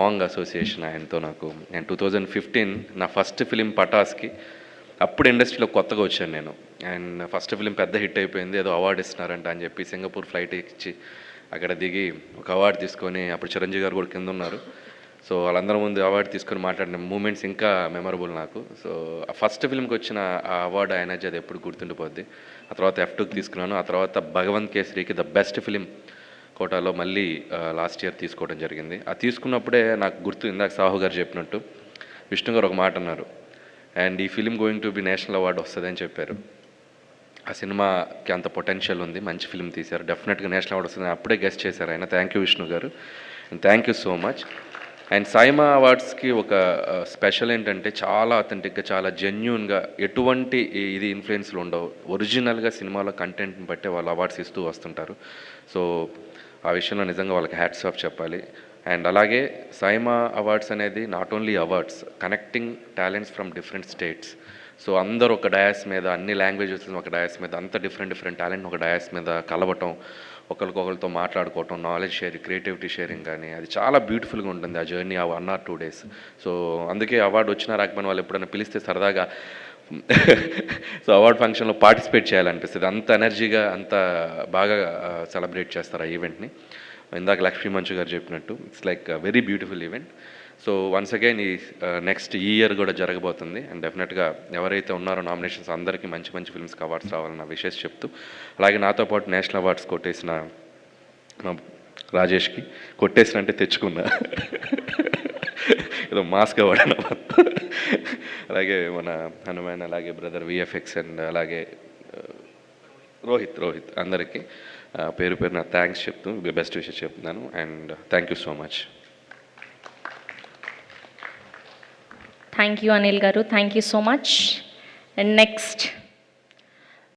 Strong association ఆయనతో నాకు. నేను 2015 నా ఫస్ట్ ఫిలిం పటాస్కి అప్పుడు ఇండస్ట్రీలో కొత్తగా వచ్చాను నేను. అండ్ ఫస్ట్ ఫిలిం పెద్ద హిట్ అయిపోయింది, ఏదో అవార్డు ఇస్తున్నారంట అని చెప్పి సింగపూర్ ఫ్లైట్ ఇచ్చి అక్కడ దిగి ఒక అవార్డు తీసుకొని, అప్పుడు చిరంజీవి గారు కూడా కింద ఉన్నారు. సో వాళ్ళందరి ముందు అవార్డు తీసుకొని మాట్లాడిన మూమెంట్స్ ఇంకా మెమరబుల్ నాకు. సో ఫస్ట్ ఫిల్మ్కి వచ్చిన ఆ అవార్డు ఎనర్జీ అది ఎప్పుడు గుర్తుండిపోద్ది. ఆ తర్వాత F2కి తీసుకున్నాను. ఆ తర్వాత భగవంత్ కేసరికి ద బెస్ట్ ఫిలిం కోటాలో మళ్ళీ లాస్ట్ ఇయర్ తీసుకోవడం జరిగింది. అది తీసుకున్నప్పుడే నాకు గుర్తు, ఇందాక సాహు గారు చెప్పినట్టు విష్ణు గారు ఒక మాట అన్నారు, అండ్ ఈ film going to be national award వస్తుంది అని చెప్పారు. ఆ సినిమాకి అంత పొటెన్షియల్ ఉంది, మంచి ఫిల్మ్ తీశారు, డెఫినెట్గా నేషనల్ అవార్డు వస్తుంది, అప్పుడే గెస్ట్ చేశారు ఆయన. Thank you Vishnu garu, and thank you so much. And SIIMA అవార్డ్స్కి ఒక స్పెషల్ ఏంటంటే చాలా అథెంటిక్గా, చాలా జెన్యూన్గా, ఎటువంటి ఇది ఇన్ఫ్లుయెన్స్లు ఉండవు, ఒరిజినల్గా సినిమాలో కంటెంట్ని బట్టే వాళ్ళు అవార్డ్స్ ఇస్తూ వస్తుంటారు. సో ఆ విషయంలో నిజంగా వాళ్ళకి హ్యాట్స్ ఆఫ్ చెప్పాలి. అండ్ అలాగే సైమా అవార్డ్స్ అనేది not only awards, connecting talents from different states. So అందరూ ఒక డయాస్ మీద, అన్ని లాంగ్వేజెస్ ఒక డయాస్ మీద, అంత డిఫరెంట్ టాలెంట్ ఒక డయాస్ మీద కలవటం, ఒకరికొకరితో మాట్లాడుకోవటం, నాలెడ్జ్ షేరింగ్, క్రియేటివిటీ షేరింగ్ కానీ, అది చాలా బ్యూటిఫుల్గా ఉంటుంది ఆ జర్నీ, ఆ 1 or 2 days. సో అందుకే అవార్డు వచ్చినా రాకపోయినా వాళ్ళు ఎప్పుడైనా పిలిస్తే సరదాగా సో అవార్డ్ ఫంక్షన్లో పార్టిసిపేట్ చేయాలనిపిస్తుంది. అంత ఎనర్జీగా, అంత బాగా సెలబ్రేట్ చేస్తారు ఆ ఈవెంట్ని. ఇందాక లక్ష్మీ మంచు గారు చెప్పినట్టు it's like very beautiful event. So once again ఈ నెక్స్ట్ ఇయర్ కూడా జరగబోతుంది. అండ్ డెఫినెట్గా ఎవరైతే ఉన్నారో నామినేషన్స్ అందరికీ మంచి మంచి ఫిల్మ్స్కి అవార్డ్స్ రావాలన్న విషయం చెప్తూ, అలాగే నాతో పాటు నేషనల్ అవార్డ్స్ కొట్టేసిన మా రాజేష్కి, కొట్టేసిన అంటే తెచ్చుకున్నా ఏదో మాస్క్ అవార్డు, అలాగే మన హనుమాన్, అలాగే బ్రదర్ VFX, అండ్ అలాగే రోహిత్ అందరికీ పేరు పేరున థ్యాంక్స్ చెప్తూ బెస్ట్ విషయం చెప్తున్నాను. And thank you so much. Thank you Anil garu, thank you so much. And next